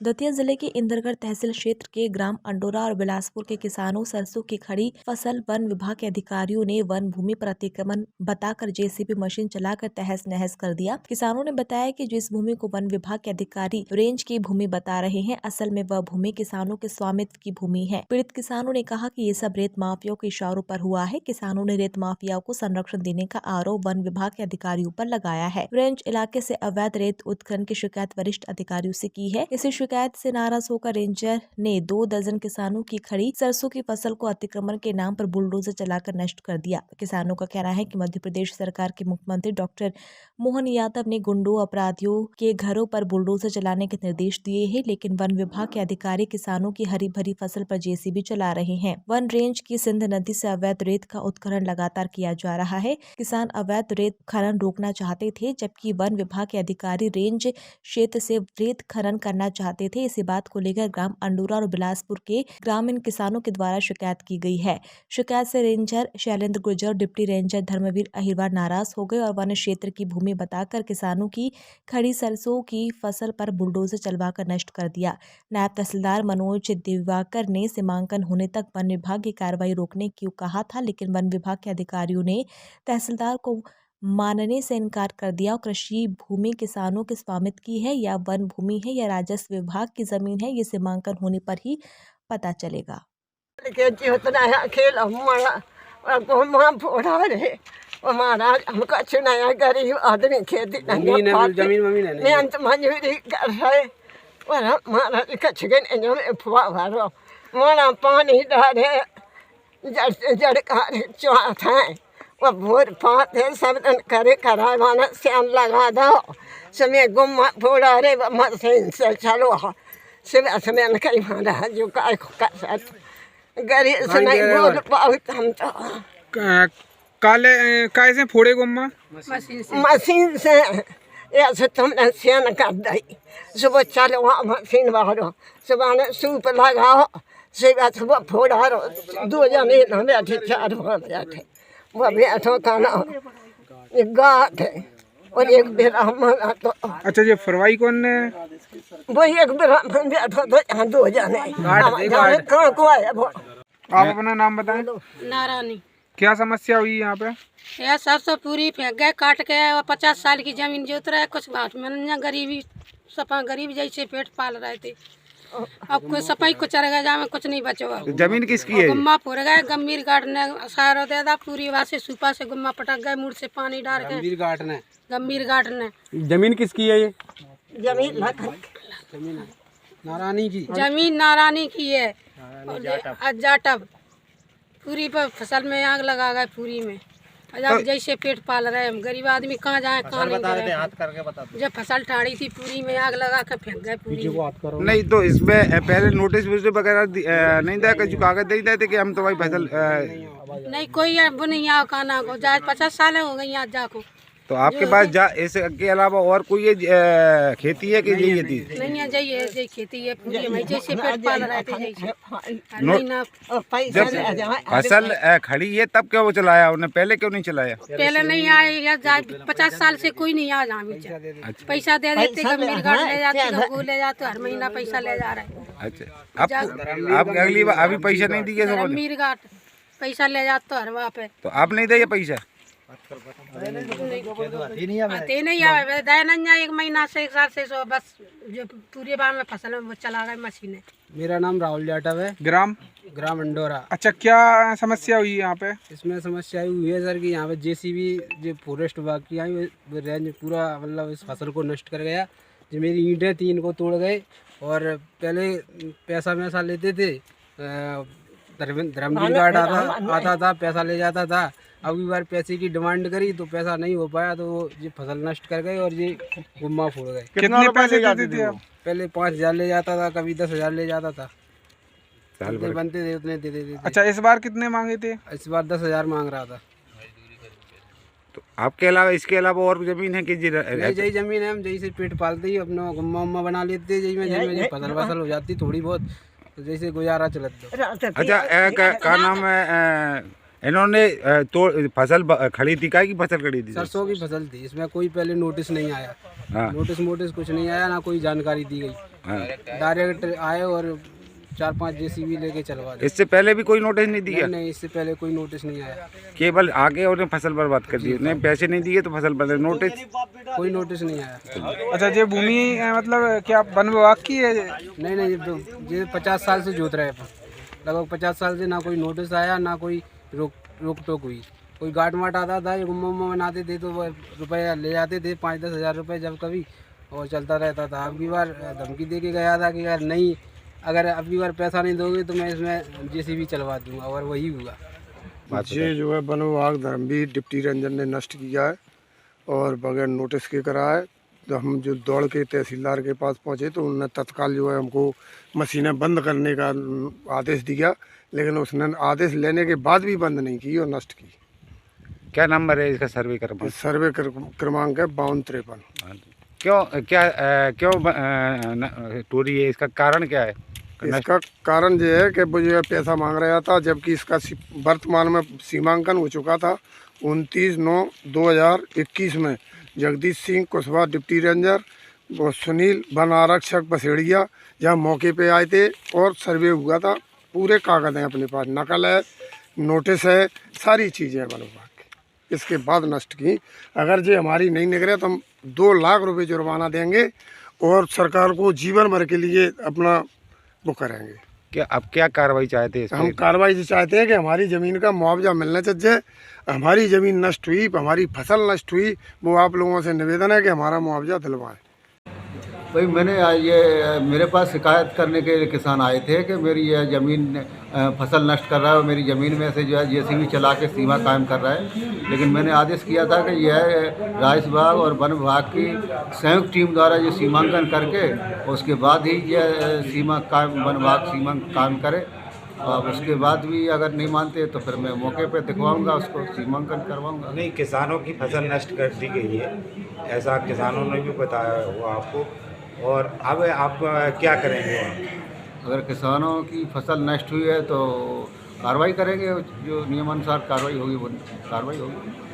दतिया जिले के इंद्रगढ़ तहसील क्षेत्र के ग्राम अंडोरा और बिलासपुर के किसानों सरसों की खड़ी फसल वन विभाग के अधिकारियों ने वन भूमि पर अतिक्रमण बताकर जेसीबी मशीन चलाकर तहस नहस कर दिया। किसानों ने बताया कि जिस भूमि को वन विभाग के अधिकारी रेंज की भूमि बता रहे हैं, असल में वह भूमि किसानों के स्वामित्व की भूमि है। पीड़ित किसानों ने कहा कि ये सब रेत माफियाओं के इशारों पर हुआ है। किसानों ने रेत माफियाओं को संरक्षण देने का आरोप वन विभाग के अधिकारियों पर लगाया है। रेंज इलाके से अवैध रेत उत्खनन की शिकायत वरिष्ठ अधिकारियों से की है। इसी शिकायत से नाराज होकर रेंजर ने 2 दर्जन किसानों की खड़ी सरसों की फसल को अतिक्रमण के नाम पर बुलडोजर चलाकर नष्ट कर दिया। किसानों का कहना है कि मध्य प्रदेश सरकार के मुख्यमंत्री डॉक्टर मोहन यादव ने गुंडों अपराधियों के घरों पर बुलडोजर चलाने के निर्देश दिए हैं, लेकिन वन विभाग के अधिकारी किसानों की हरी भरी फसल पर जेसीबी चला रहे हैं। वन रेंज की सिंध नदी से अवैध रेत का उत्खनन लगातार किया जा रहा है। किसान अवैध रेत खनन रोकना चाहते थे, जबकि वन विभाग के अधिकारी रेंज क्षेत्र से रेत खनन करना चाहते थे। इसी बात को लेकर ग्राम अंडोरा और बिलासपुर के ग्रामीण किसानों के द्वारा शिकायत की गई है। शिकायत से रेंजर शैलेंद्र गुर्जर और डिप्टी रेंजर धर्मवीर अहिरवार नाराज हो गए और वन क्षेत्र की भूमि बताकर किसानों की खड़ी सरसों की फसल पर बुलडोजर चलवाकर नष्ट कर दिया। नायब तहसीलदार मनोज दिवाकर ने सीमांकन होने तक वन विभाग की कार्रवाई रोकने को कहा था, लेकिन वन विभाग के अधिकारियों ने तहसीलदार को मानने से इनकार कर दिया। कृषि भूमि किसानों के स्वामित्व की है या वन भूमि है या राजस्व विभाग की जमीन है, ये सीमांकन होने पर ही पता चलेगा। महाराज हमका चुनाया गरीब आदमी खेती मेहनत मजूरी कर रहे महाराज कछगन मोना पानी डाले जड़ चौथ है वो भोर पात है सब करे करावाना श्याम लगा दो समय गुम्मा फोड़ा रे मशीन से चलो सुबह समय कई महाराज जो का गरीब से नहीं बोल पाओ हम तो काले कैसे फोड़े गुम्मा मशीन से ऐसे तुमने सेन कर दी। सुबह चलो मशीन बाहरो सुबह ने सूप लगाओ सुबह फोड़ा रो 2 जने न बैठे 4 बैठे वो बैठो का ना गाठ और एक ब्राह्मण तो अच्छा ये फरवाई कौन ने वो एक ब्राह्मण बैठो तो 2 जने कहाँ को आया वो। आप अपना नाम बताएं। नारानी। क्या समस्या हुई यहाँ पे? यह सरसों पूरी फेंक गए काट के। 50 साल की जमीन जोत रहा है, कुछ बात में गरीबी सपा गरीब जैसे पेट पाल रहे थे। अब कोई सफाई को चढ़ गए जामे कुछ नहीं बचो। तो जमीन किसकी है? गुम्मा फोड़ गए। गंभीर गार्ड ने सहारा दे दा पूरी बात से सुपा से गुम्मा पटक गए मुड़ से पानी डाल के। गंभीर गार्ड ने जमीन किसकी है? ये जमीन नारानी की। जमीन नारानी की है। जाटव पूरी पर फसल में आग लगा गए पूरी में। अब जैसे पेट पाल रहे हम गरीब आदमी कहाँ जाए कहाँ नहीं जाए। जब फसल ठाड़ी थी पूरी में आग लगा कर फेंक गए पूरी। नहीं तो इसमें पहले नोटिस वगैरह नहीं था कि जो कागज दे देते कि हम तो भाई फसल नहीं कोई वो नहीं आओ खाना को जा 50 साल हो गई आज जाको। तो आपके पास इसके अलावा और कोई ये खेती है कि यही थी? नहीं है जैसे खेती है पूरी में जैसे पेट पाल रहे थे जब फसल खड़ी है तब क्या वो चलाया उन्हें? पहले क्यों नहीं चलाया? पहले नहीं आए या 50 साल से कोई नहीं आ जहाँ पैसा दे देते गंभीर गार्ड ले जाते वो ले जाते हर महीना पैसा ले जा रहे। अच्छा आप अगली बार अभी पैसा नहीं दिए? गंभीर गार्ड पैसा ले जाते हर वहाँ पे। तो आप नहीं दिए पैसा? नहीं आवे नहीं 1 महीना से 1 साल से सो बस जो पूरे बार में फसल में चला गए मशीनें। मेरा नाम राहुल जाटव है। ग्राम अंडोरा। अच्छा क्या समस्या हुई यहाँ पे? इसमें समस्या हुई है सर कि यहाँ पे जेसीबी जो फॉरेस्ट विभाग की आई वो रेंज पूरा मतलब इस फसल को नष्ट कर गया। जो मेरी ईंटें 3 को तोड़ गए और पहले पैसा लेते थे। धर्मवीर गार्ड आता था पैसा ले जाता था। अगली बार पैसे की डिमांड करी तो पैसा नहीं हो पाया तो ये फसल नष्ट कर गए और ये गुम्मा फोड़ गए। कितने पैसे देते थे आप? पहले 5000 ले जाता था, कभी 10,000 ले जाता था। बनते थे उतने दे देते थे। अच्छा इस बार कितने मांगे थे? इस बार 10,000 मांग रहा था। तो आपके अलावा इसके अलावा और जमीन है कि यही जमीन है हम जैसे पेट पालते ही अपना गुम्मा बना लेते जैसे फसल हो जाती थोड़ी बहुत तो जैसे गुजारा चलता। अच्छा क्या नाम है इन्होंने फसल खड़ी थी, क्या की फसल खड़ी थी? सरसों की फसल थी, इसमें कोई पहले नोटिस नहीं आया। हाँ। नोटिस कुछ नहीं आया, ना कोई जानकारी दी गई। हाँ। डायरेक्ट आए और 4-5 जेसीबी लेके चलवा दी। इससे पहले भी कोई नोटिस नहीं दिया? नहीं, इससे पहले कोई नोटिस नहीं आया। केवल आके उन्हें फसल बर्बाद कर दी, नहीं पैसे नहीं दिए तो फसल बर्बाद, नोटिस कोई नोटिस नहीं आया। अच्छा, ये भूमि मतलब क्या वन विभाग की है? नहीं, ये 50 साल से जोत रहे हैं, लगभग 50 साल से ना कोई नोटिस आया, ना कोई रोक टोक हुई। कोई गाट माट आता था, गुम्मा बनाते थे तो वो रुपये ले जाते थे, 5-10 हज़ार रुपये जब कभी, और चलता रहता था। अब की बार धमकी दे के गया था कि यार नहीं, अगर अब की बार पैसा नहीं दोगे तो मैं इसमें जेसीबी चलवा दूंगा, और वही हुआ। ये जो है वन विभाग धर्मवीर डिप्टी रेंजर ने नष्ट किया है और बगैर नोटिस के करा है। तो हम जो दौड़ के तहसीलदार के पास पहुंचे तो उन्होंने तत्काल जो है हमको मशीनें बंद करने का आदेश दिया, लेकिन उसने आदेश लेने के बाद भी बंद नहीं की और नष्ट की। क्या नंबर है इसका सर्वे क्रमांक? सर्वे क्रमांक है 5253। क्यों टूरी है, इसका कारण क्या है? इसका कारण ये है कि वो जो है पैसा मांग रहा था, जबकि इसका वर्तमान में सीमांकन हो चुका था 29/9/2021 में। जगदीश सिंह कुशवाहा डिप्टी रेंजर और सुनील वन आरक्षक बसेड़िया जहाँ मौके पे आए थे और सर्वे हुआ था। पूरे कागज हैं अपने पास, नकल है, नोटिस है, सारी चीज़ें हैं वन विभाग की। इसके बाद नष्ट की। अगर ये हमारी नहीं निकले तो हम 2 लाख रुपए जुर्माना देंगे और सरकार को जीवन भर के लिए अपना वो करेंगे। क्या अब क्या कार्रवाई चाहते हैं? हम कार्रवाई से चाहते हैं कि हमारी ज़मीन का मुआवजा मिलना चाहिए। हमारी ज़मीन नष्ट हुई, हमारी फसल नष्ट हुई, वो आप लोगों से निवेदन है कि हमारा मुआवजा दिलवाएं। भाई मैंने ये मेरे पास शिकायत करने के लिए किसान आए थे कि मेरी ये ज़मीन फसल नष्ट कर रहा है और मेरी ज़मीन में से जो है जेसीबी चला के सीमा कायम कर रहा है। लेकिन मैंने आदेश किया था कि यह राजस्व विभाग और वन विभाग की संयुक्त टीम द्वारा ये सीमांकन करके उसके बाद ही यह सीमा कायम, वन विभाग सीमा कायम करे। और उसके बाद भी अगर नहीं मानते तो फिर मैं मौके पे दिखवाऊंगा, उसको सीमांकन करवाऊंगा। नहीं, किसानों की फसल नष्ट कर दी गई है, ऐसा किसानों ने भी बताया हुआ आपको, और अब आप क्या करेंगे? अगर किसानों की फसल नष्ट हुई है तो कार्रवाई करेंगे, जो नियमानुसार कार्रवाई होगी वो कार्रवाई होगी।